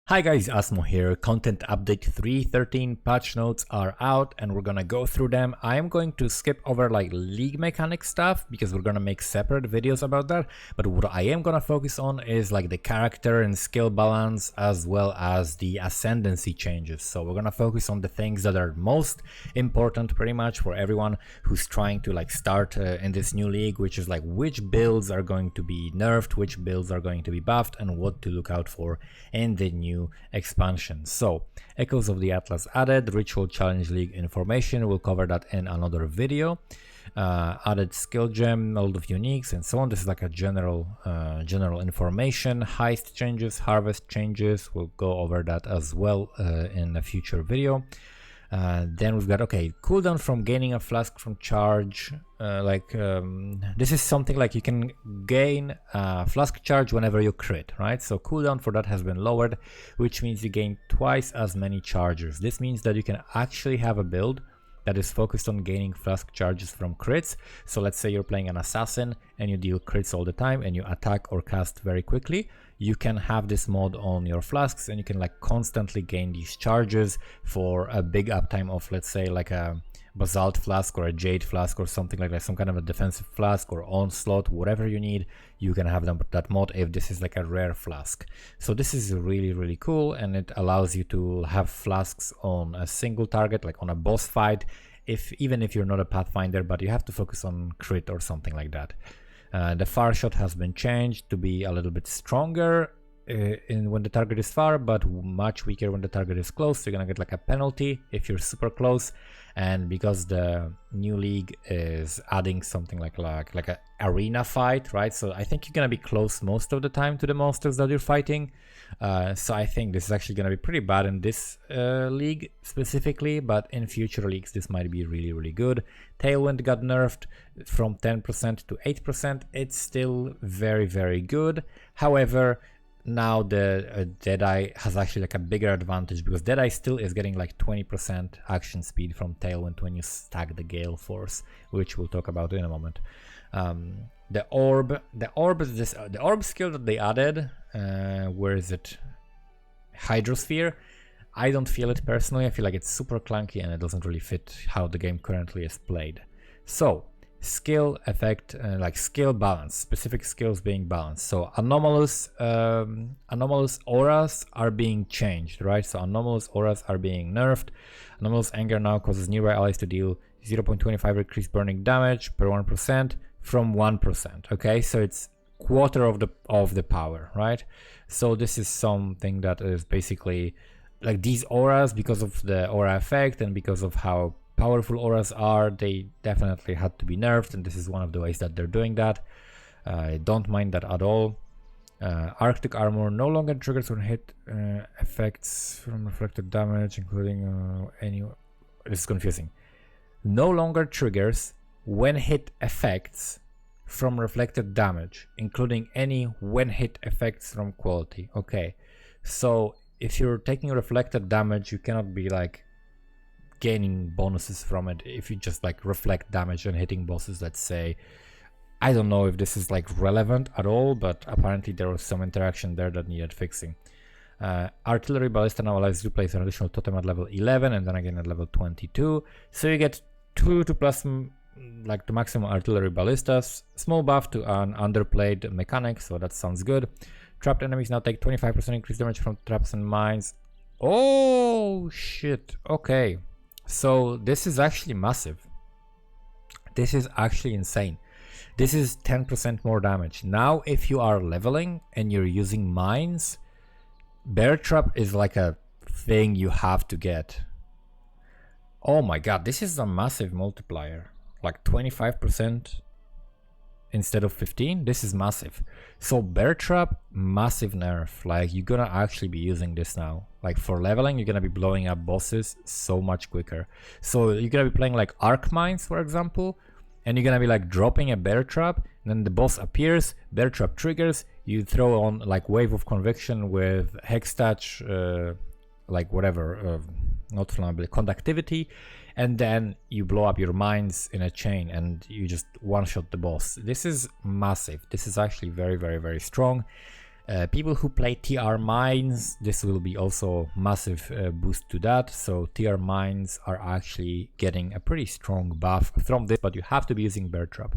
Hi guys, Asmo here. Content update 3.13 patch notes are out and we're gonna go through them. I am going to skip over like league mechanic stuff because we're gonna make separate videos about that. But what I am gonna focus on is like the character and skill balance as well as the ascendancy changes. So we're gonna focus on the things that are most important pretty much for everyone who's trying to like start in this new league, which is like which builds are going to be nerfed, which builds are going to be buffed, and what to look out for in the new expansion. So Echoes of the Atlas added, Ritual Challenge League information, we'll cover that in another video. Added skill gem, mold of uniques, and so on. This is like a general information. Heist changes, harvest changes, we'll go over that as well in a future video. Then we've got, okay, cooldown from gaining a flask from charge. This is something like you can gain a flask charge whenever you crit, right? So cooldown for that has been lowered, which means you gain twice as many charges. This means that you can actually have a build that is focused on gaining flask charges from crits. So let's say you're playing an assassin and you deal crits all the time and you attack or cast very quickly. You can have this mod on your flasks and you can like constantly gain these charges for a big uptime of, let's say, like a basalt flask or a jade flask or something like that, some kind of a defensive flask or onslaught, whatever you need, you can have that mod if this is like a rare flask. So this is really cool, and it allows you to have flasks on a single target, like on a boss fight, even if you're not a pathfinder, but you have to focus on crit or something like that. The far shot has been changed to be a little bit stronger when the target is far, but much weaker when the target is close. So you're gonna get like a penalty if you're super close. And because the new league is adding something like a arena fight, right? So I think you're gonna be close most of the time to the monsters that you're fighting. So I think this is actually gonna be pretty bad in this league specifically, but in future leagues this might be really good. Tailwind got nerfed from 10% to 8%. It's still very good. However, now the Deadeye has actually like a bigger advantage because Deadeye still is getting like 20% action speed from Tailwind when you stack the Gale Force, which we'll talk about in a moment. The orb skill that they added, where is it? Hydrosphere. I don't feel it personally. I feel like it's super clunky and it doesn't really fit how the game currently is played. So skill effect, like skill balance, specific skills being balanced. So anomalous auras are being changed, right? So anomalous auras are being nerfed. Anomalous anger now causes nearby allies to deal 0.25 increased burning damage per 1% from 1%. Okay, so it's quarter of the power, right? So this is something that is basically like these auras, because of the aura effect and because of how powerful auras are, they definitely had to be nerfed, and this is one of the ways that they're doing that. I don't mind that at all. Arctic armor no longer triggers when hit effects from reflected damage, including any. This is confusing. No longer triggers when hit effects from reflected damage, including any when hit effects from quality. Okay, so if you're taking reflected damage, you cannot be like gaining bonuses from it if you just like reflect damage and hitting bosses, let's say. I don't know if this is like relevant at all, but apparently there was some interaction there that needed fixing. Artillery ballista now allows you to place an additional totem at level 11 and then again at level 22, so you get 2 to plus like the maximum artillery ballistas. Small buff to an underplayed mechanic, so that sounds good. Trapped enemies now take 25% increased damage from traps and mines. Oh shit, okay. So this is actually massive. This is actually insane. This is 10% more damage. Now if you are leveling and you're using mines, bear trap is like a thing you have to get. Oh my god, this is a massive multiplier. Like 25% instead of 15. This is massive. So bear trap, massive nerf. Like you're gonna actually be using this now. Like for leveling, you're gonna be blowing up bosses so much quicker. So you're gonna be playing like arc mines, for example, and you're gonna be like dropping a bear trap, and then the boss appears, bear trap triggers, you throw on like wave of conviction with hextouch, like whatever, not flammable, conductivity, and then you blow up your mines in a chain and you just one-shot the boss. This is massive. This is actually very strong. People who play TR mines, this will be also massive boost to that. So TR mines are actually getting a pretty strong buff from this, but you have to be using Bear Trap.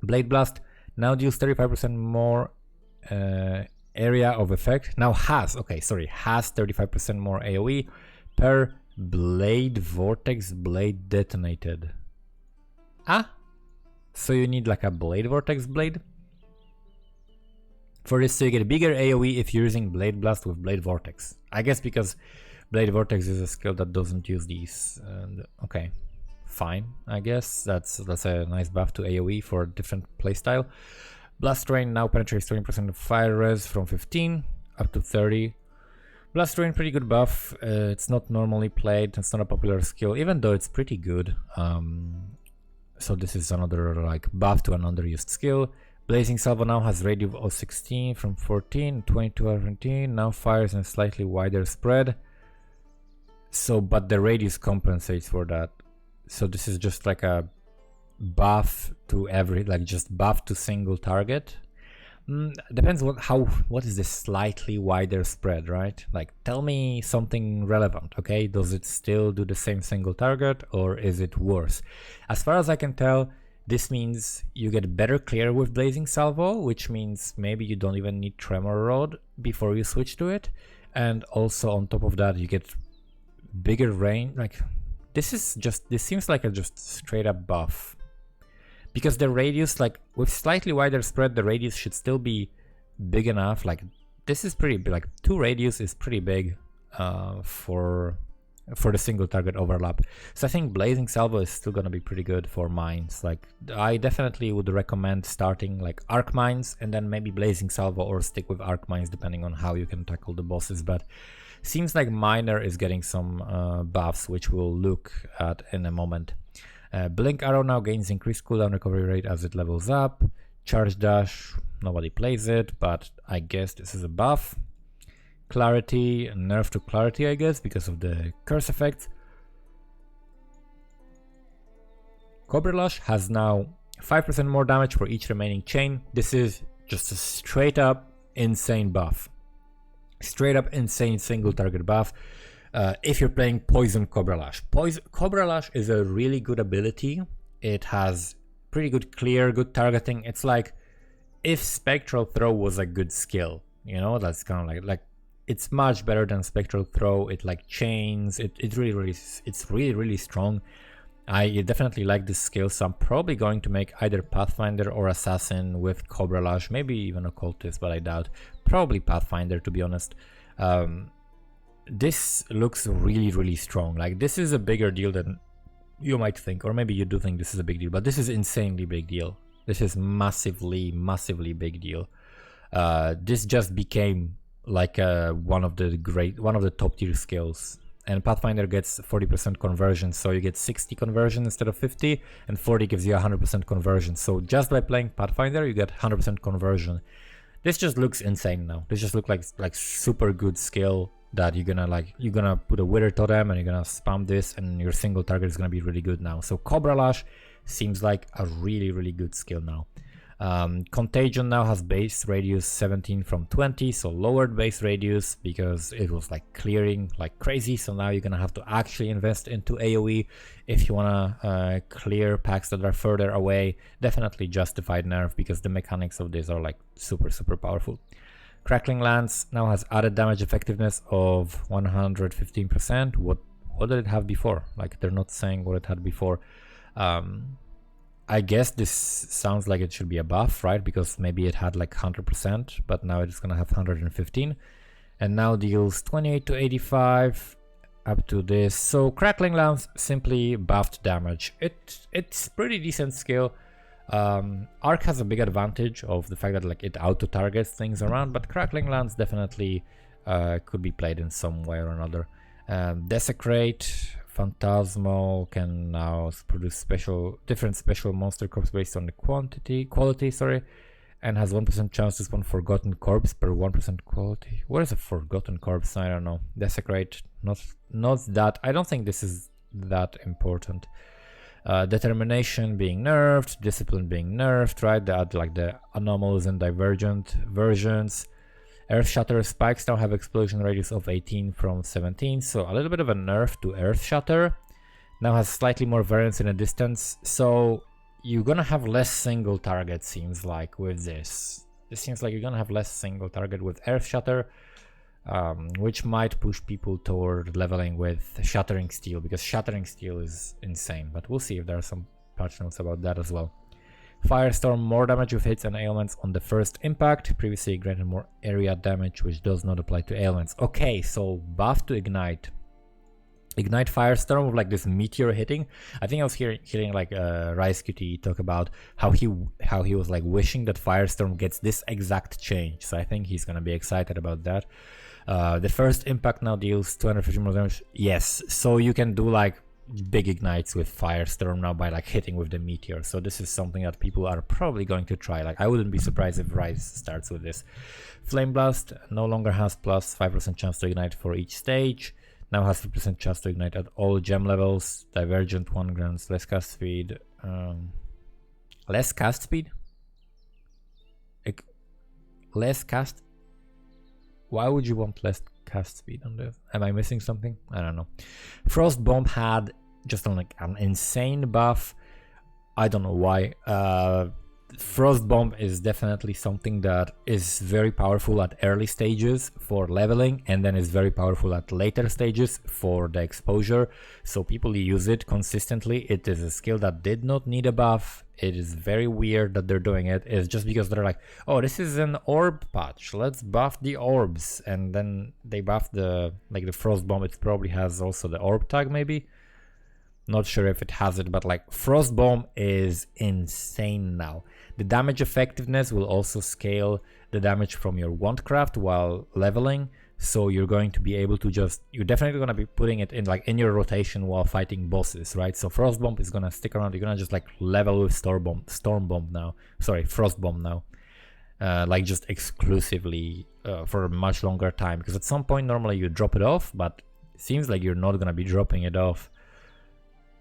Blade Blast now deals 35% more area of effect. Now has 35% more AoE per blade vortex blade detonated. So you need like a blade vortex blade for this, so you get a bigger AoE if you're using Blade Blast with Blade Vortex. I guess because Blade Vortex is a skill that doesn't use these. And okay, fine. I guess that's a nice buff to AoE for a different playstyle. Blast Rain now penetrates 20% of fire res from 15 up to 30. Blast Rain, pretty good buff. It's not normally played. It's not a popular skill, even though it's pretty good. So this is another like buff to an underused skill. Blazing Salvo now has radius of 16 from 14, 22 to 17. Now fires in a slightly wider spread. So, but the radius compensates for that. So this is just like a buff to every, like just buff to single target. Depends what is this slightly wider spread, right? Like tell me something relevant, okay? Does it still do the same single target or is it worse? As far as I can tell, this means you get better clear with Blazing Salvo, which means maybe you don't even need Tremor Rod before you switch to it. And also on top of that, you get bigger range. Like this seems like a just straight up buff. Because the radius, like with slightly wider spread, the radius should still be big enough. Like this is pretty big, like 2 radius is pretty big for the single target overlap. So I think Blazing Salvo is still gonna be pretty good for mines. Like I definitely would recommend starting like arc mines and then maybe Blazing Salvo, or stick with arc mines depending on how you can tackle the bosses. But seems like Miner is getting some buffs, which we'll look at in a moment. Blink Arrow now gains increased cooldown recovery rate as it levels up. Charge Dash, nobody plays it, but I guess this is a buff. Clarity, nerf to Clarity, I guess, because of the curse effect. Cobra Lash has now 5% more damage for each remaining chain. This is just a straight up insane buff. Straight up insane single target buff. If you're playing Poison Cobra Lash. Cobra Lash is a really good ability. It has pretty good clear, good targeting. It's like if Spectral Throw was a good skill, you know, that's kind of like it's much better than Spectral Throw. It like chains. It's really strong. I definitely like this skill, so I'm probably going to make either Pathfinder or Assassin with Cobra Lash, maybe even Occultist, but I doubt. Probably Pathfinder, to be honest. This looks really strong. Like this is a bigger deal than you might think, or maybe you do think this is a big deal, but this is insanely big deal. This is massively big deal. This just became like one of the top tier skills. And Pathfinder gets 40% conversion, so you get 60 conversion instead of 50, and 40 gives you 100% conversion. So just by playing Pathfinder, you get 100% conversion. This just looks insane now. This just looks like super good skill that you're gonna put a Wither Totem and you're gonna spam this, and your single target is gonna be really good now. So Cobra Lash seems like a really good skill now. Contagion now has base radius 17 from 20, so lowered base radius because it was like clearing like crazy. So now you're gonna have to actually invest into AoE if you wanna clear packs that are further away. Definitely justified nerf because the mechanics of this are like super powerful. Crackling Lance now has added damage effectiveness of 115%. What did it have before? Like they're not saying what it had before. I guess this sounds like it should be a buff, right? Because maybe it had like 100%, but now it's gonna have 115, and now deals 28 to 85 up to this. So Crackling Lance simply buffed damage. It's pretty decent skill. Arc has a big advantage of the fact that like it auto targets things around, but Crackling Lance definitely could be played in some way or another. Desecrate Phantasmal can now produce different special monster corpse based on the quality, and has 1% chance to spawn Forgotten Corpse per 1% quality. What is a Forgotten Corpse? I don't know. Desecrate, not that. I don't think this is that important. Determination being nerfed, discipline being nerfed, right? Like the anomalous and divergent versions. Earth Shatter spikes now have explosion radius of 18 from 17, so a little bit of a nerf to Earth Shatter. Now has slightly more variance in a distance, so you're gonna have less single target, seems like, with this. It seems like you're gonna have less single target with Earth Shatter, which might push people toward leveling with Shattering Steel, because Shattering Steel is insane, but we'll see if there are some patch notes about that as well. Firestorm, more damage with hits and ailments on the first impact. Previously granted more area damage, which does not apply to ailments. Okay, so buff to Ignite. Ignite Firestorm with like this meteor hitting. I think I was hearing like Rice QT talk about how he was like wishing that Firestorm gets this exact change. So I think he's gonna be excited about that. The first impact now deals 250 more damage. Yes, so you can do like big ignites with Firestorm now by like hitting with the meteor. So this is something that people are probably going to try. Like I wouldn't be surprised if Rise starts with this. Flame Blast no longer has plus 5% chance to ignite for each stage. Now has 50% chance to ignite at all gem levels. Divergent 1 grants less cast speed. Less cast speed? Less cast? Why would you want less cast speed on this? Am I missing something? I don't know. Frost Bomb had just like an insane buff. I don't know why. Frost Bomb is definitely something that is very powerful at early stages for leveling, and then is very powerful at later stages for the exposure. So people use it consistently. It is a skill that did not need a buff. It is very weird that they're doing it. It's just because they're like, oh, this is an orb patch, let's buff the orbs, and then they buff the Frost Bomb. It probably has also the orb tag, maybe. Not sure if it has it, but like Frost Bomb is insane now. The damage effectiveness will also scale the damage from your Wandcraft while leveling. So you're going to be able to you're definitely going to be putting it in like in your rotation while fighting bosses, right? So Frost Bomb is going to stick around. You're going to just like level with Storm Bomb now. Sorry, Frost Bomb now. Like just exclusively for a much longer time. Because at some point normally you drop it off, but it seems like you're not going to be dropping it off.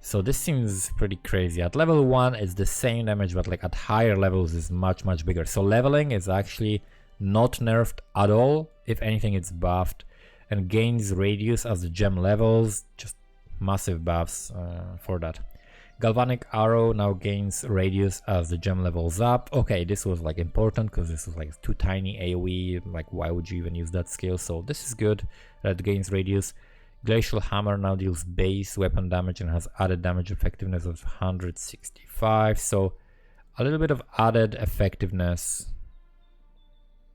So this seems pretty crazy. At level 1 it's the same damage, but like at higher levels is much bigger. So leveling is actually not nerfed at all. If anything, it's buffed, and gains radius as the gem levels. Just massive buffs for that. Galvanic Arrow now gains radius as the gem levels up. Okay, this was like important because this was like too tiny AoE. Like why would you even use that skill? So this is good that gains radius. Glacial Hammer now deals base weapon damage and has added damage effectiveness of 165. So a little bit of added effectiveness.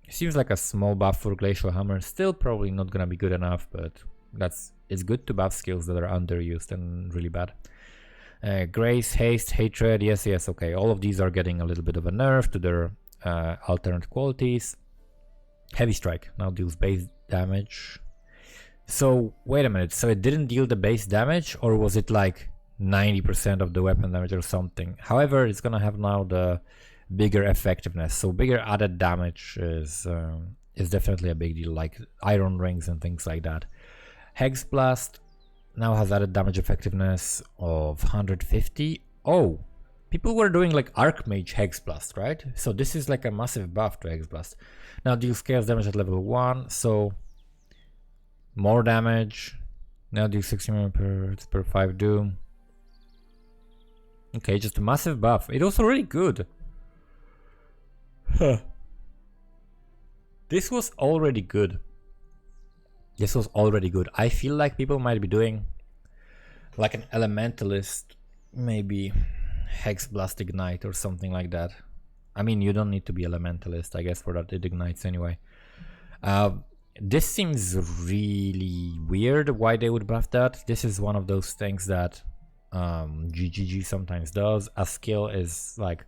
Seems like a small buff for Glacial Hammer. Still probably not gonna be good enough, but it's good to buff skills that are underused and really bad. Grace, Haste, Hatred, yes, okay. All of these are getting a little bit of a nerf to their alternate qualities. Heavy Strike now deals base damage. So wait a minute, so it didn't deal the base damage, or was it like 90% of the weapon damage or something? However, it's gonna have now the bigger effectiveness, so bigger added damage is definitely a big deal, like iron rings and things like that. Hex Blast now has added damage effectiveness of 150. Oh, people were doing like Archmage Hex Blast, right? So this is like a massive buff to Hex Blast. Now deals chaos damage at level 1, so more damage. Now deals 60 per 5 doom. Okay, just a massive buff. It was already good. Huh. This was already good. This was already good. I feel like people might be doing like an Elementalist, maybe Hex Blast Ignite or something like that. I mean, you don't need to be Elementalist, I guess, for that. It ignites anyway. This seems really weird why they would buff that. This is one of those things that GGG sometimes does. A skill is like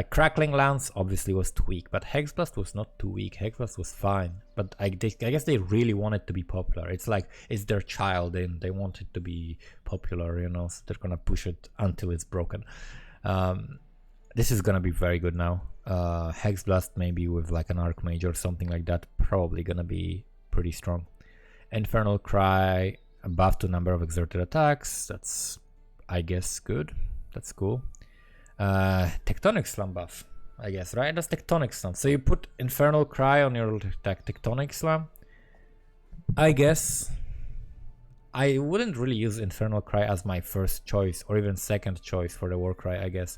Crackling Lance obviously was too weak, but Hex Blast was not too weak. Hex Blast was fine, but I guess they really want it to be popular. It's like it's their child and they want it to be popular, you know, so they're gonna push it until it's broken. This is gonna be very good now. Hex Blast maybe with like an Archmage or something like that, probably gonna be pretty strong. Infernal Cry, a buff to number of exerted attacks, that's I guess good. That's cool. Tectonic Slam buff, I guess, right? That's Tectonic Slam. So you put Infernal Cry on your Tectonic Slam. I guess I wouldn't really use Infernal Cry as my first choice or even second choice for the Warcry, I guess.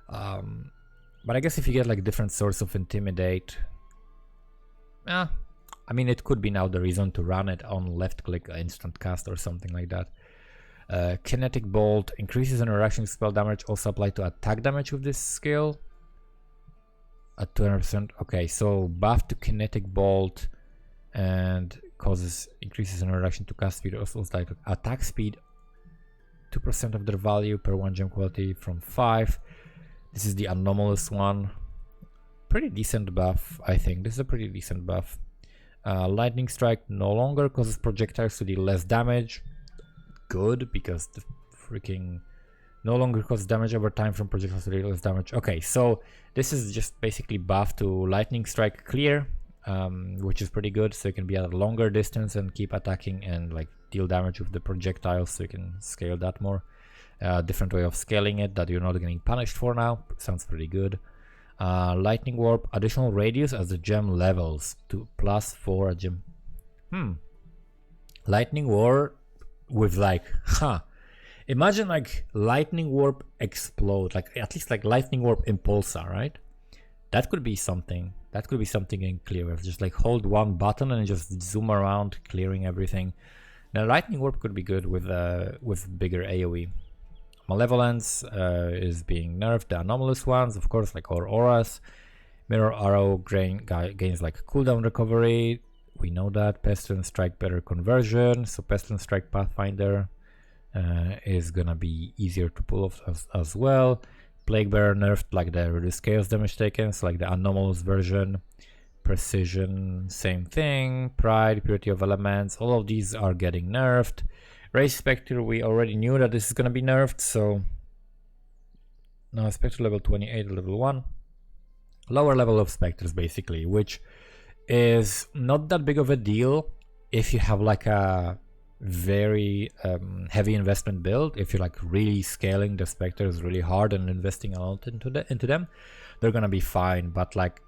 But I guess if you get like different sorts of Intimidate, I mean, it could be now the reason to run it on left click instant cast or something like that. Kinetic Bolt increases interaction spell damage, also apply to attack damage with this skill at 200%. Okay, so buff to Kinetic Bolt and increases interaction to cast speed, also like attack speed 2% of their value per 1 gem quality from 5. This is the anomalous one. Pretty decent buff, I think. This is a pretty decent buff. Lightning Strike no longer causes projectiles to deal less damage. Good, because the freaking no longer causes damage over time from projectiles to deal less damage. Okay, so this is just basically buff to Lightning Strike clear, which is pretty good. So you can be at a longer distance and keep attacking and like deal damage with the projectiles, so you can scale that more. Different way of scaling it that you're not getting punished for now. Sounds pretty good. Lightning Warp, additional radius as the gem levels to +4 a gem. Lightning Warp with like, imagine like Lightning Warp explode, like at least like Lightning Warp Impulsa, right? That could be something. That could be something in clear. Just like hold one button and just zoom around, clearing everything. Now Lightning Warp could be good with bigger AoE. Malevolence is being nerfed. The anomalous ones, of course, like our auras. Mirror Arrow gains like cooldown recovery. We know that. Pestilence Strike better conversion. So Pestilence Strike Pathfinder is gonna be easier to pull off as well. Plague Bearer nerfed, like the reduced chaos damage taken, so like the anomalous version. Precision, same thing. Pride, Purity of Elements, all of these are getting nerfed. Raise Spectre, we already knew that this is gonna be nerfed, so now Spectre level 28, level 1. Lower level of Spectres basically, which is not that big of a deal if you have like a very heavy investment build. If you're like really scaling the Spectres really hard and investing a lot into them, they're gonna be fine. But like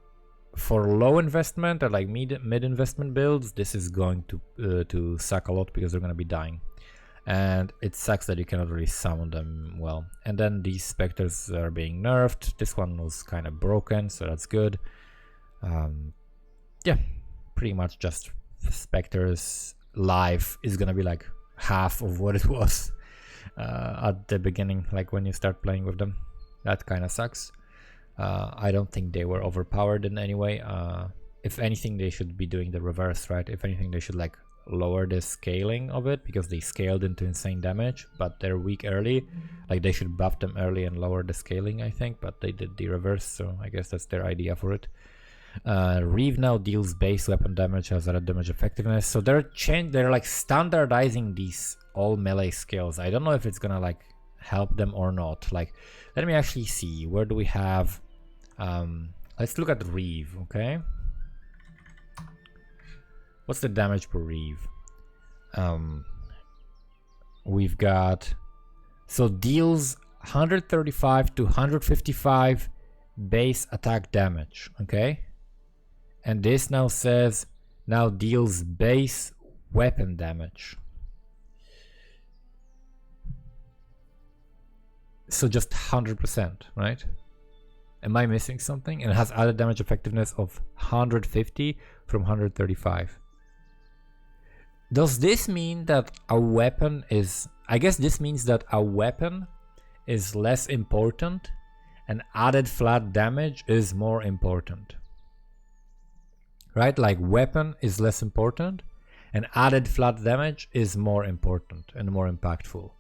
for low investment or like mid investment builds, this is going to suck a lot because they're gonna be dying. And it sucks that you cannot really summon them well. And then these Spectres are being nerfed. This one was kind of broken, so that's good. Yeah, pretty much just Spectre's life is gonna be like half of what it was at the beginning, like when you start playing with them. That kind of sucks. I don't think they were overpowered in any way. If anything, they should be doing the reverse, right? If anything, they should like lower the scaling of it, because they scaled into insane damage, but they're weak early. Like they should buff them early and lower the scaling, I think, but they did the reverse, so I guess that's their idea for it. Reeve now deals base weapon damage, has added damage effectiveness, so they're like standardizing these all melee skills. I don't know if it's gonna like help them or not. Like, let me actually see, where do we have let's look at Reeve. Okay, what's the damage per Reeve? We've got, so deals 135 to 155 base attack damage. Okay, and this now says now deals base weapon damage. So just 100%, right? Am I missing something? And it has added damage effectiveness of 150 from 135. Does this mean that a weapon is... I guess this means that a weapon is less important and added flat damage is more important. Right? Like weapon is less important and added flat damage is more important and more impactful.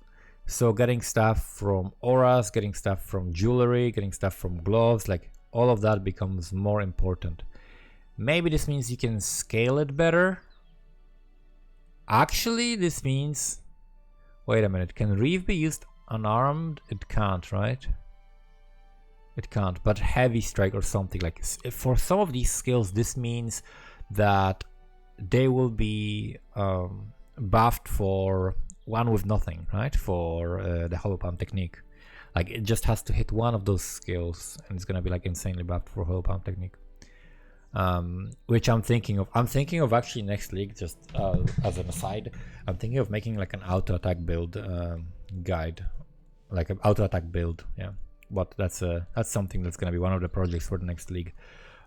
So getting stuff from auras, getting stuff from jewelry, getting stuff from gloves, like all of that becomes more important. Maybe this means you can scale it better. Actually, this means... Wait a minute, can Reeve be used unarmed? It can't, right? It can't, but heavy strike or something. Like for some of these skills, this means that they will be buffed for one with nothing, right? For the hollow palm technique. Like it just has to hit one of those skills, and it's gonna be like insanely buffed for Hollow Palm Technique. Which I'm thinking of. I'm thinking of actually next league, just as an aside, I'm thinking of making like an auto attack build guide, like an auto attack build. Yeah, but that's something that's gonna be one of the projects for the next league.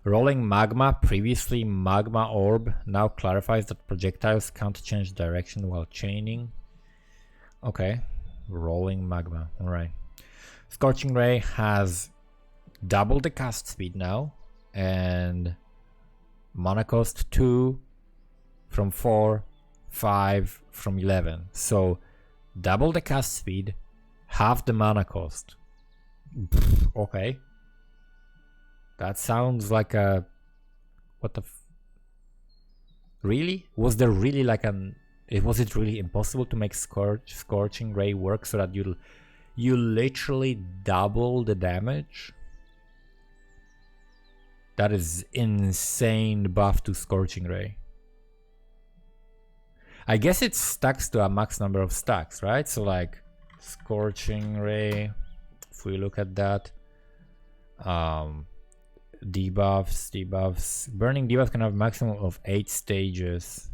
Rolling Magma, previously Magma Orb, now clarifies that projectiles can't change direction while chaining. Okay, Rolling Magma. All right. Scorching Ray has double the cast speed now, and mana cost 2 from 4, 5 from 11. So double the cast speed, half the mana cost. Okay. That sounds like a... What the really? Was there really like an... Was it really impossible to make Scorching Ray work so that you literally double the damage? That is insane buff to Scorching Ray. I guess it stacks to a max number of stacks, right? So like Scorching Ray, if we look at that, debuffs. Burning debuff can have maximum of 8 stages.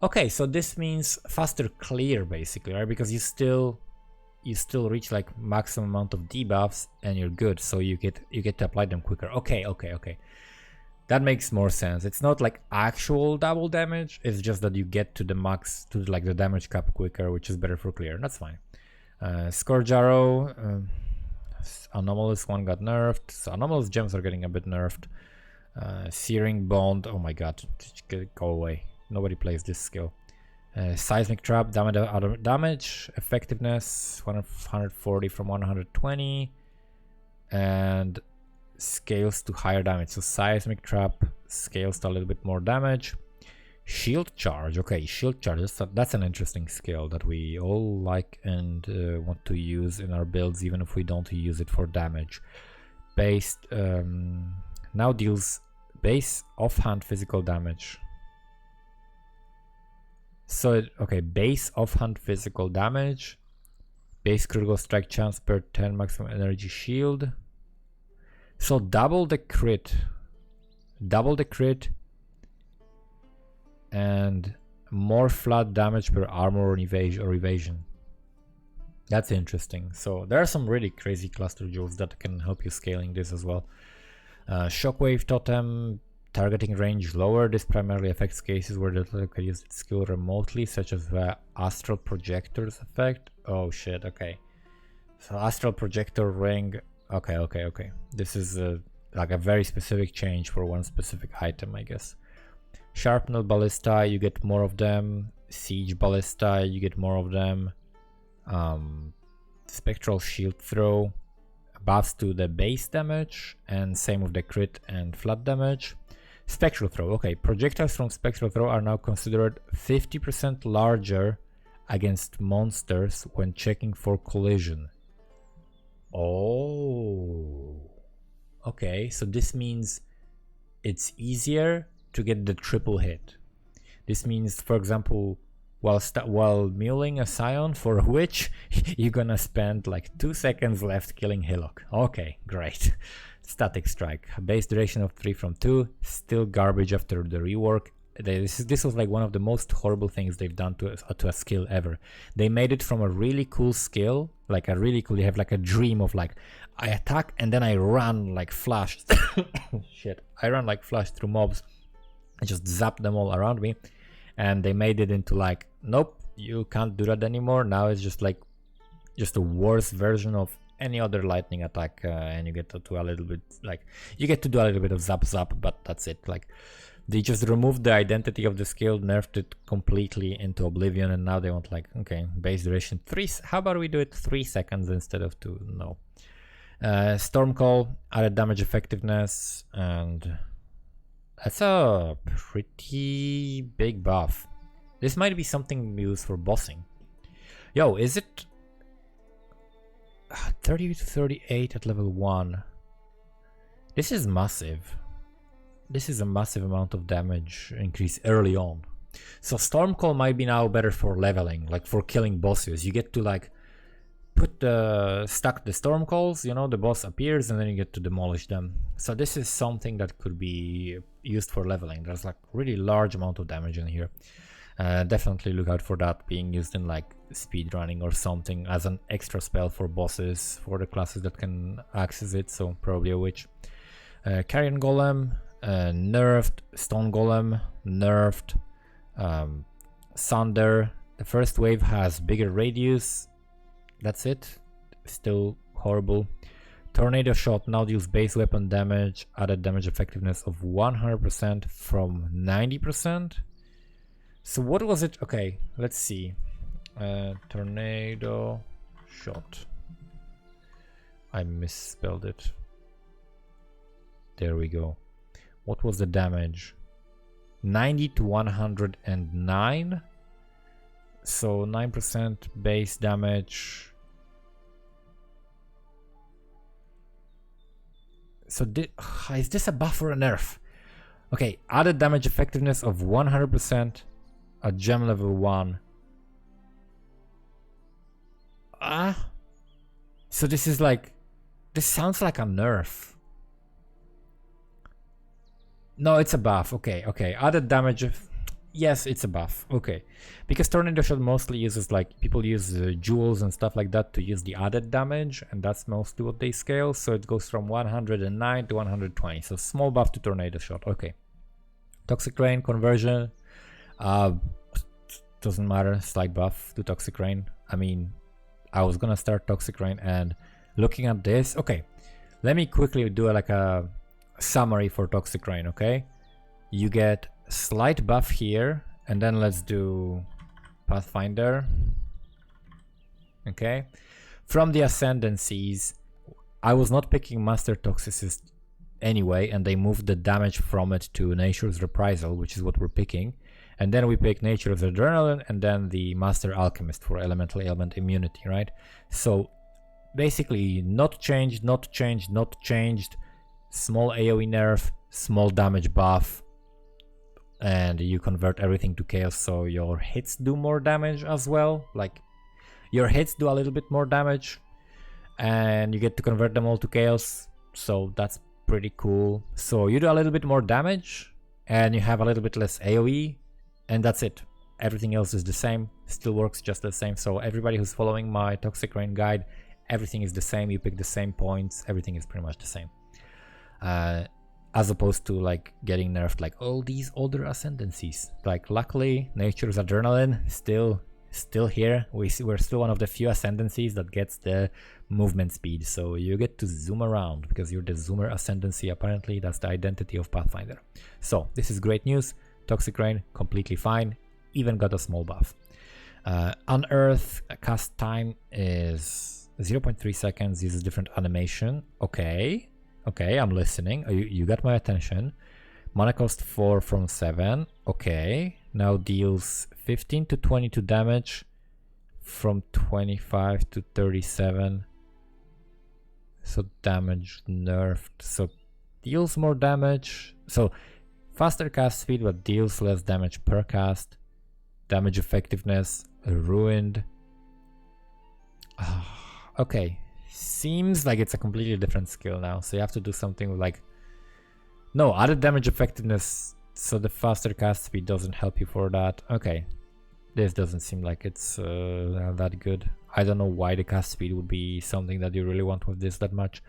Okay, so this means faster clear basically, right? Because you still reach like maximum amount of debuffs and you're good, so you get to apply them quicker. Okay. That makes more sense. It's not like actual double damage, it's just that you get to the max, to like the damage cap quicker, which is better for clear. That's fine. Scourge Arrow, Anomalous one got nerfed, so Anomalous gems are getting a bit nerfed. Searing Bond, oh my god, go away. Nobody plays this skill. Seismic Trap, damage, effectiveness, 140 from 120, and scales to higher damage. So Seismic Trap scales to a little bit more damage. Shield Charge, okay, Shield Charge, that's an interesting skill that we all like and want to use in our builds, even if we don't use it for damage. Based, now deals base offhand physical damage. So, okay, base offhand physical damage, base critical strike chance per 10 maximum energy shield. So double the crit, and more flat damage per armor or evasion. That's interesting. So there are some really crazy cluster jewels that can help you scaling this as well. Shockwave Totem, targeting range lower. This primarily affects cases where the player can use its skill remotely, such as the Astral Projector's effect. Oh shit, okay. So Astral Projector ring, okay. This is like a very specific change for one specific item, I guess. Sharpnel Ballista, you get more of them. Siege Ballista, you get more of them. Spectral Shield Throw, buffs to the base damage, and same with the crit and flat damage. Spectral Throw, okay, projectiles from Spectral Throw are now considered 50% larger against monsters when checking for collision. Oh, okay, so this means it's easier to get the triple hit. This means, for example, while mulling a Scion for a witch, you're gonna spend like 2 seconds left killing Hillock. Okay, great. Static Strike, base duration of 3 from 2, still garbage after the rework. This was like one of the most horrible things they've done to a skill ever. They made it from a really cool skill, like a really cool, you have like a dream of like, I attack and then I run like Flash. Shit, I run like Flash through mobs. I just zap them all around me. And they made it into like, nope, you can't do that anymore. Now it's just like, just a worse version of any other lightning attack, and you get to do a little bit, like, you get to do a little bit of zap, but that's it. Like, they just removed the identity of the skill, nerfed it completely into oblivion, and now they want like, okay, base duration 3, how about we do it 3 seconds instead of 2? No. Storm Call, added damage effectiveness, and that's a pretty big buff. This might be something used for bossing. Yo, is it 30 to 38 at level 1? This is massive. This is a massive amount of damage increase early on. So Storm Call might be now better for leveling, like for killing bosses. You get to like stack the storm calls, you know, the boss appears and then you get to demolish them. So this is something that could be used for leveling. There's like really large amount of damage in here. Definitely look out for that being used in like speedrunning or something as an extra spell for bosses, for the classes that can access it. So probably a witch. Carrion Golem, nerfed. Stone Golem, nerfed. Sunder. The first wave has bigger radius. That's it. Still horrible. Tornado Shot now deals base weapon damage, added damage effectiveness of 100% from 90%. So what was it? Okay, let's see. Tornado Shot. I misspelled it. There we go. What was the damage? 90 to 109. So 9% base damage. So is this a buff or a nerf? Okay, added damage effectiveness of 100% at gem level 1. So this is like, this sounds like a nerf. No, it's a buff. Okay, added damage of, yes, it's a buff. Okay, because Tornado Shot mostly uses, like, people use jewels and stuff like that to use the added damage, and that's mostly what they scale. So it goes from 109 to 120. So small buff to Tornado Shot. Okay. Toxic Rain conversion. Doesn't matter. Slight buff to Toxic Rain. I mean, I was gonna start Toxic Rain, and looking at this, okay, let me quickly do like a summary for Toxic Rain. Okay, you get slight buff here, and then let's do Pathfinder. Okay, from the Ascendancies, I was not picking Master Toxicist anyway, and they moved the damage from it to Nature's Reprisal, which is what we're picking, and then we pick Nature's Adrenaline, and then the Master Alchemist for Elemental Ailment Immunity, right? So basically, not changed, not changed, not changed. Small AoE nerf, small damage buff, and you convert everything to chaos, so your hits do more damage as well. Like, your hits do a little bit more damage, and you get to convert them all to chaos, so that's pretty cool. So you do a little bit more damage, and you have a little bit less AoE, and that's it. Everything else is the same, still works just the same. So everybody who's following my Toxic Rain guide, everything is the same, you pick the same points, everything is pretty much the same. As opposed to like getting nerfed like all these older Ascendancies. Like, luckily Nature's Adrenaline still here. We're still one of the few Ascendancies that gets the movement speed, so you get to zoom around because you're the zoomer Ascendancy. Apparently that's the identity of Pathfinder. So this is great news. Toxic Rain completely fine, even got a small buff. Unearth cast time is 0.3 seconds, uses different animation. Okay, I'm listening. You got my attention. Mana cost 4 from 7. Okay, now deals 15 to 22 damage from 25 to 37. So damage nerfed. So deals more damage. So faster cast speed, but deals less damage per cast. Damage effectiveness ruined. Okay. Seems like it's a completely different skill now, so you have to do something with like, no, added damage effectiveness, so the faster cast speed doesn't help you for that. Okay, this doesn't seem like it's that good. I don't know why the cast speed would be something that you really want with this that much.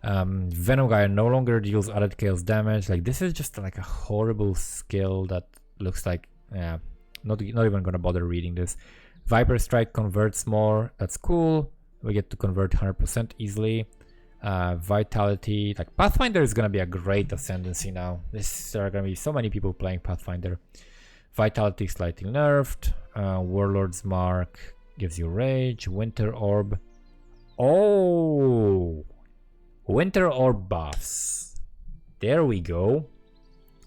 Venom Guy no longer deals added chaos damage. Like, this is just like a horrible skill that looks like, yeah, not even gonna bother reading this. Viper Strike converts more, that's cool. We get to convert 100% easily. Vitality, like Pathfinder is gonna be a great Ascendancy now. There are gonna be so many people playing Pathfinder. Vitality slightly nerfed. Warlord's Mark gives you rage. Winter Orb. Oh, Winter Orb buffs. There we go.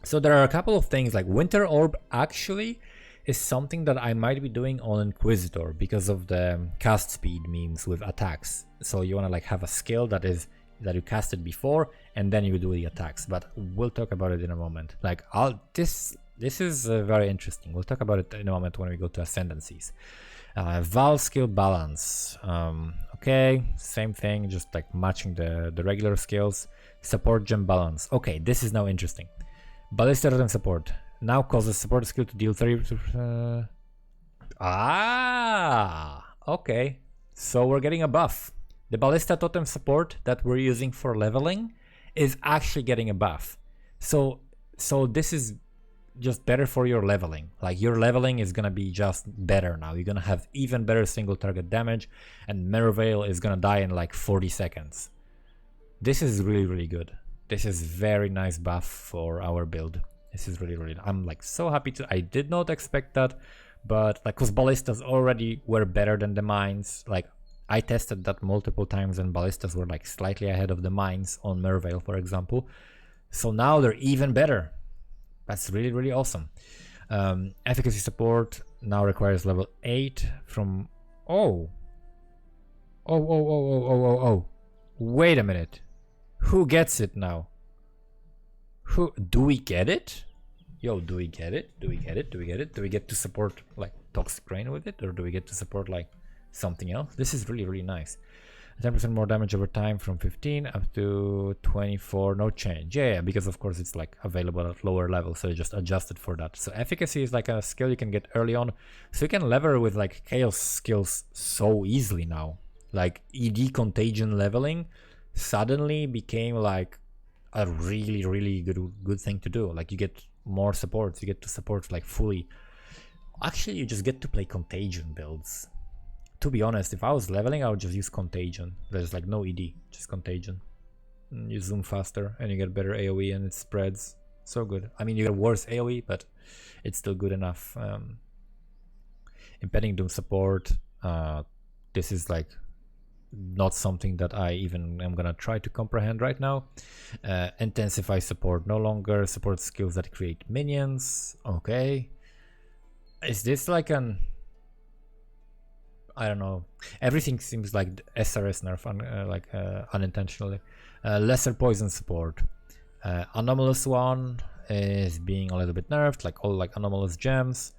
So there are a couple of things, like Winter Orb actually is something that I might be doing on Inquisitor because of the cast speed memes with attacks. So you want to like have a skill that you casted before, and then you do the attacks. But we'll talk about it in a moment. Like, this is very interesting. We'll talk about it in a moment when we go to Ascendancies. Val skill balance. Okay, same thing, just like matching the regular skills. Support gem balance. Okay, this is now interesting. Ballista totem support now causes support skill to deal 30%. Okay. So we're getting a buff. The ballista totem support that we're using for leveling is actually getting a buff. So this is just better for your leveling. Like your leveling is gonna be just better now. You're gonna have even better single target damage, and Merveil is gonna die in like 40 seconds. This is really, really good. This is very nice buff for our build. This is really, really, I'm like so happy to, I did not expect that, but like, cause ballistas already were better than the mines. Like I tested that multiple times and ballistas were like slightly ahead of the mines on Merveil, for example. So now they're even better. That's really, really awesome. Efficacy support now requires level 8 from, oh. Wait a minute. Who gets it now? Who do we get it? Yo, do we get it? Do we get it? Do we get it? Do we get to support like Toxic Rain with it, or do we get to support like something else? This is really, really nice. 10% more damage over time from 15 up to 24, no change. Yeah, because of course it's like available at lower levels, so you just adjusted for that. So efficacy is like a skill you can get early on, so you can lever with like chaos skills so easily now. Like ED contagion leveling suddenly became like a really, really good thing to do. Like you get more supports, you get to support like fully. Actually, you just get to play contagion builds. To be honest, if I was leveling, I would just use contagion. There's like no ED, just contagion. You zoom faster and you get better AoE and it spreads. So good. I mean, you get worse AoE, but it's still good enough. Impending Doom support. This is like not something that I even am gonna try to comprehend right now. Intensify support no longer supports skills that create minions. Okay, is this like an, I don't know, everything seems like SRS nerf unintentionally. Lesser poison support. Anomalous one is being a little bit nerfed, like all like anomalous gems.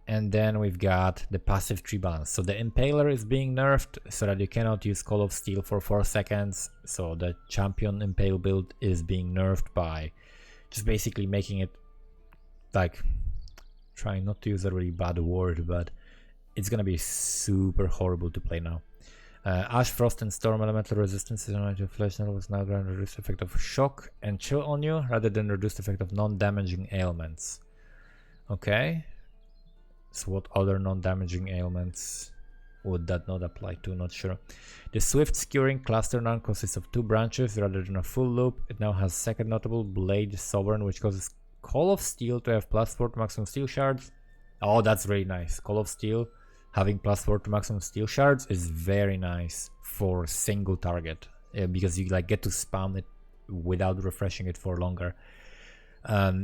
And then we've got the passive tree balance. So the Impaler is being nerfed so that you cannot use Call of Steel for 4 seconds. So the champion Impale build is being nerfed by just basically making it like, trying not to use a really bad word, but it's gonna be super horrible to play now. Ash, Frost, and Storm elemental resistance is on your flesh levels now grant reduced effect of shock and chill on you rather than reduced effect of non-damaging ailments. Okay. So what other non-damaging ailments would that not apply to? Not sure. The Swift Skewering Cluster now consists of 2 branches rather than a full loop. It now has second notable Blade Sovereign, which causes Call of Steel to have +4 to maximum steel shards. Oh, that's really nice. Call of Steel having +4 to maximum steel shards is very nice for single target, because you like get to spam it without refreshing it for longer.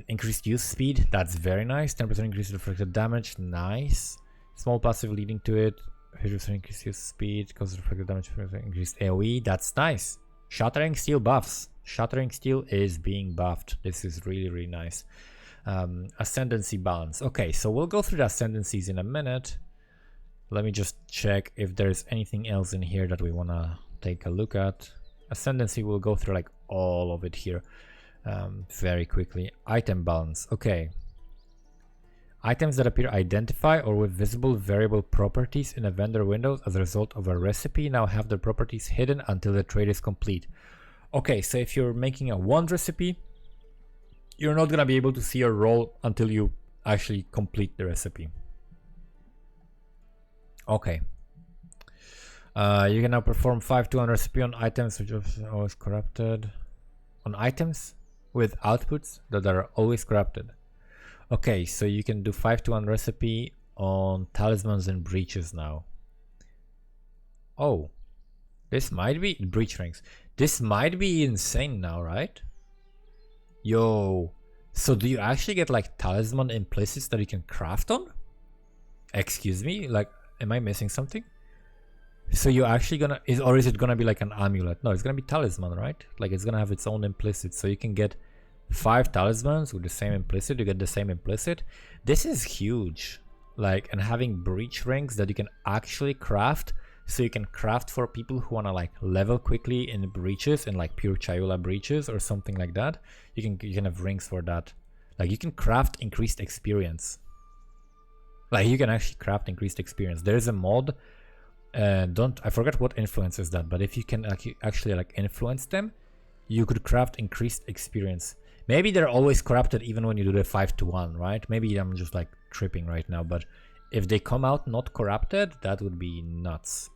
Increased use speed, that's very nice. 10% increase reflected damage, nice. Small passive leading to it, 50% increased use speed, causes reflected damage, increased AoE, that's nice. Shattering Steel buffs. Shattering Steel is being buffed. This is really, really nice. Ascendancy balance. Okay, so we'll go through the Ascendancies in a minute. Let me just check if there's anything else in here that we want to take a look at. Ascendancy, we'll go through like all of it here. Very quickly. Item balance. Okay. Items that appear identify or with visible variable properties in a vendor window as a result of a recipe now have their properties hidden until the trade is complete. Okay, so if you're making a wand recipe, you're not gonna be able to see your roll until you actually complete the recipe. Okay. You can now perform 5-2 on recipe on items which are always corrupted. On items with outputs that are always corrupted. Okay, so you can do 5-1 recipe on talismans and breaches now. Oh, this might be breach rings. This might be insane now, right? Yo, so do you actually get like talisman implicits that you can craft on? Excuse me, like, am I missing something? So you're actually gonna, or is it gonna be like an amulet? No, it's gonna be talisman, right? Like it's gonna have its own implicit, so you can get 5 talismans with the same implicit. You get the same implicit. This is huge. like, and having breach rings that you can actually craft. So you can craft for people who want to like level quickly in breaches, in like pure Chayula breaches or something like that. You can have rings for that. Like you can craft increased experience. Like you can actually craft increased experience. There's a mod. I forget what influences that, but if you can actually like influence them, you could craft increased experience. Maybe they're always corrupted even when you do the 5-to-1, right? Maybe I'm just like tripping right now, but if they come out not corrupted, that would be nuts.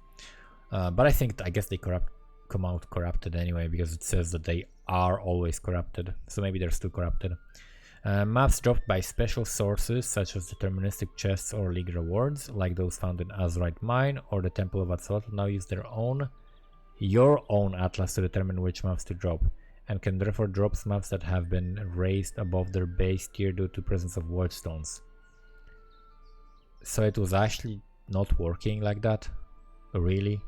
But I guess they come out corrupted anyway, because it says that they are always corrupted. So maybe they're still corrupted. Maps dropped by special sources such as deterministic chests or league rewards, like those found in Azurite Mine or the Temple of Atzoth, now use your own atlas to determine which maps to drop, and can therefore drop maps that have been raised above their base tier due to presence of wardstones. So it was actually not working like that? Really?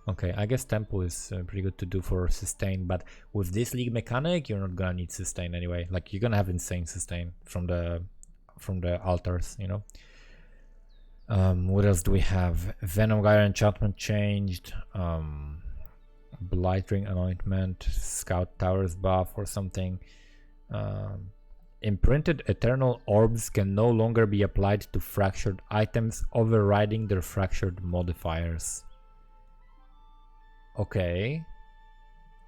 Okay, I guess Temple is pretty good to do for sustain, but with this league mechanic, you're not gonna need sustain anyway. Like you're gonna have insane sustain from the altars, you know. What else do we have? Venom Gyre enchantment changed. Blightring anointment, Scout Towers buff or something. Imprinted eternal orbs can no longer be applied to fractured items, overriding their fractured modifiers. Okay,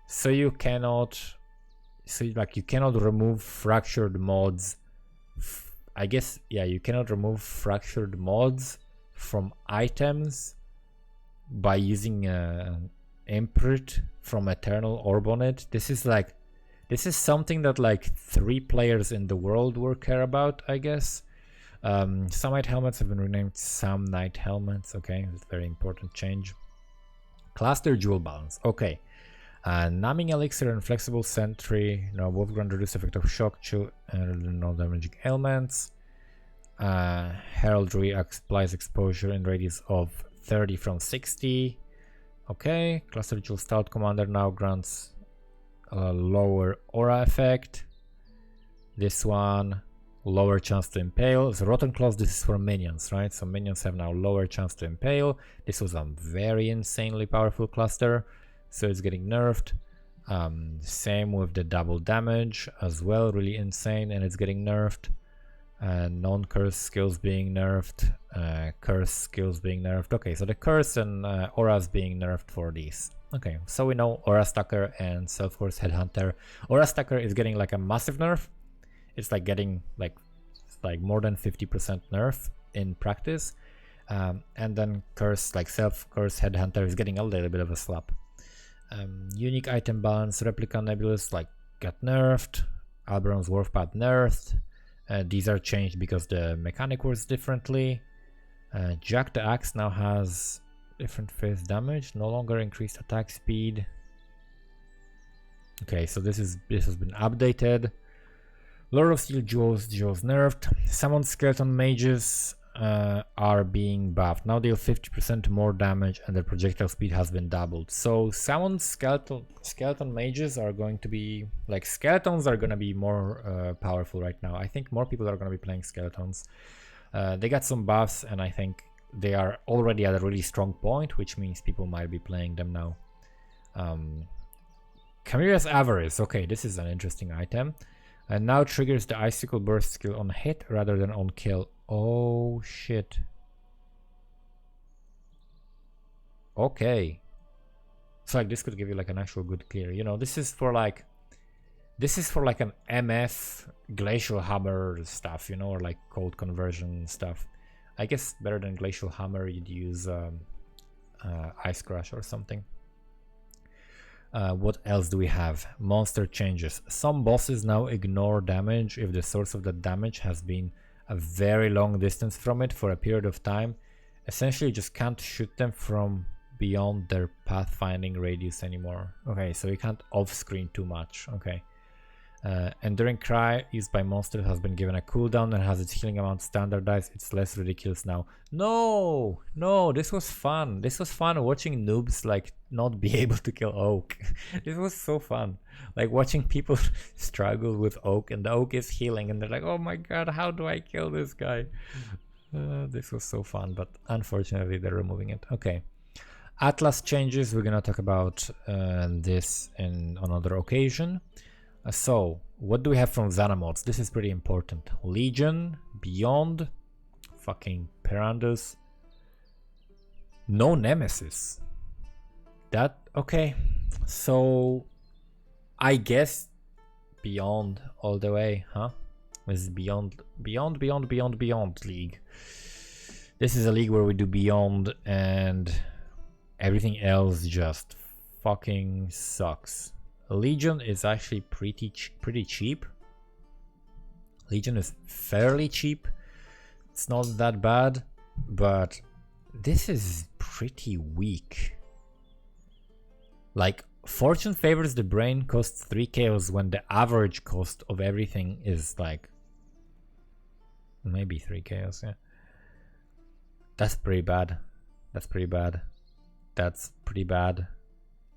so you cannot remove fractured mods. I guess, yeah, you cannot remove fractured mods from items by using imprint from eternal orb on it. This is something that like 3 players in the world will care about, I guess. Some Knight helmets have been renamed Some Knight helmets. Okay, it's a very important change. Cluster Jewel Balance. Okay. Numbing Elixir and Flexible Sentry. Both grant reduced effect of shock, chill, and non-damaging ailments. Heraldry applies exposure in radius of 30 from 60. Okay. Cluster Jewel Stout Commander now grants a lower aura effect. This one, lower chance to impale. So Rotten Claws, this is for minions, right? So minions have now lower chance to impale. This was a very insanely powerful cluster, so it's getting nerfed. Same with the double damage as well, really insane, and it's getting nerfed. Non-curse skills being nerfed, curse skills being nerfed. Okay, so the curse and auras being nerfed for these. Okay, so we know Aura Stacker and Self-Force Headhunter. Aura Stacker is getting like a massive nerf. It's like getting like more than 50% nerf in practice, and then curse, like Self-Curse Headhunter, is getting a little bit of a slap. Unique item balance, Replica Nebulous like got nerfed. Alberon's Wharf Path nerfed. These are changed because the mechanic works differently. Jack the Axe now has different phase damage, no longer increased attack speed. Okay, so this has been updated. Lord of Steel Jewels nerfed. Summoned Skeleton Mages are being buffed. Now deal 50% more damage and their projectile speed has been doubled. So summoned skeleton mages are going to be, like, skeletons are going to be more powerful right now. I think more people are going to be playing skeletons. They got some buffs and I think they are already at a really strong point, which means people might be playing them now. Chimera's Avarice. Okay, this is an interesting item. And now triggers the Icicle Burst skill on hit rather than on kill. Oh shit. Okay. So like this could give you like an actual good clear. You know, this is for like an MF Glacial Hammer stuff, you know, or like code conversion stuff. I guess better than Glacial Hammer you'd use Ice Crush or something. What else do we have? Monster changes. Some bosses now ignore damage if the source of the damage has been a very long distance from it for a period of time. Essentially, you just can't shoot them from beyond their pathfinding radius anymore. Okay, so you can't off-screen too much. Okay. Enduring Cry used by monsters has been given a cooldown and has its healing amount standardized. It's less ridiculous now. No, this was fun. This was fun watching noobs like not be able to kill Oak. This was so fun. Like watching people struggle with Oak and the Oak is healing and they're like, oh my god, how do I kill this guy? This was so fun, but unfortunately they're removing it. Okay. Atlas changes, we're gonna talk about this in another occasion. So, what do we have from Xanamods? This is pretty important. Legion, Beyond, fucking Perandus. No Nemesis. That, okay. So, I guess Beyond all the way, huh? This is Beyond League. This is a league where we do Beyond and everything else just fucking sucks. Legion is actually pretty cheap. Legion is fairly cheap. It's not that bad, but this is pretty weak. Like, Fortune Favors the Brain costs 3 chaos when the average cost of everything is like maybe 3 chaos, yeah. That's pretty bad. That's pretty bad. That's pretty bad.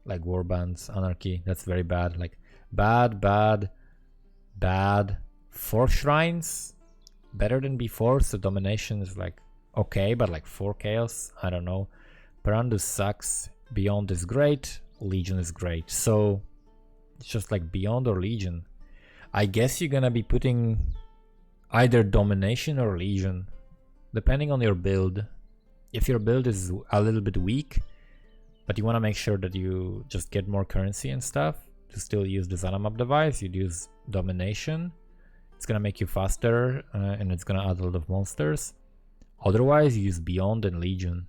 Like Warbands, Anarchy, that's very bad. Like bad. 4 shrines, better than before, so domination is like okay, but like 4 chaos, I don't know. Perandus sucks, Beyond is great, Legion is great. So it's just like Beyond or Legion. I guess you're gonna be putting either Domination or Legion, depending on your build. If your build is a little bit weak, but you want to make sure that you just get more currency and stuff to still use the Xanamap device, you'd use Domination. It's gonna make you faster and it's gonna add a lot of monsters. Otherwise, you use Beyond and Legion.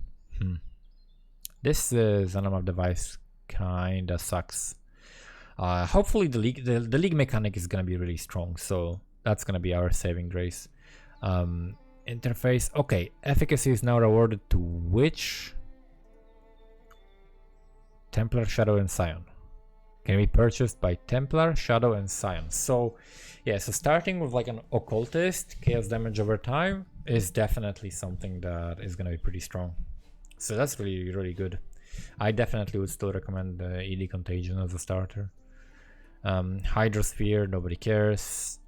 This Xanamap device kinda sucks. Hopefully the league mechanic is gonna be really strong, so that's gonna be our saving grace. Interface, okay, efficacy is now rewarded to which? Templar, Shadow, and Scion. Can be purchased by Templar, Shadow, and Scion. So yeah, so starting with like an occultist, chaos damage over time is definitely something that is gonna be pretty strong. So that's really good. I definitely would still recommend ED Contagion as a starter. Hydrosphere, nobody cares.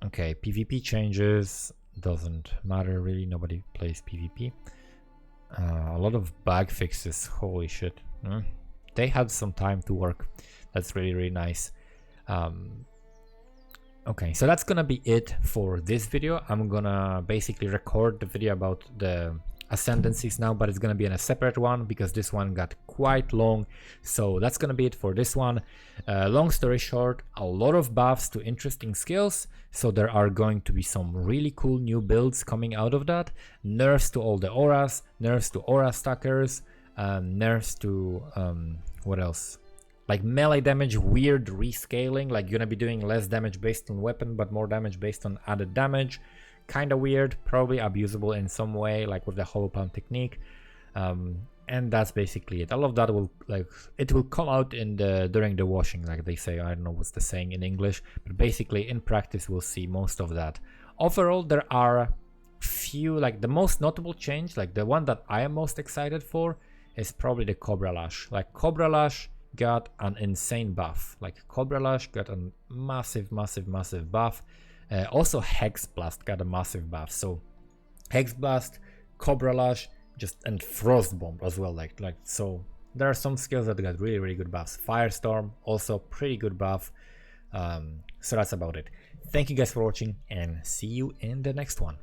Okay, PvP changes, doesn't matter really, nobody plays PvP. A lot of bug fixes, holy shit. They had some time to work. That's really nice. Okay, so that's gonna be it for this video. I'm gonna basically record the video about the Ascendancies now, but it's gonna be in a separate one because this one got quite long. So that's gonna be it for this one. Long story short, a lot of buffs to interesting skills, so there are going to be some really cool new builds coming out of that. Nerfs to all the auras, nerfs to aura stackers, nerfs to what else, like melee damage, weird rescaling, like you're gonna be doing less damage based on weapon but more damage based on added damage. Kind of weird, probably abusable in some way, like with the hollow palm technique. And that's basically it. All of that will, like, it will come out in the during the washing, like they say. I don't know what's the saying in English, but basically in practice we'll see most of that. Overall, there are few, like the most notable change, like the one that I am most excited for is probably the Cobra Lash. Like Cobra Lash got an insane buff. Like Cobra Lash got a massive buff. Also Hex Blast got a massive buff. So Hex Blast, Cobra Lash, and Frost Bomb as well. Like so there are some skills that got really good buffs. Firestorm also pretty good buff. So that's about it. Thank you guys for watching and see you in the next one.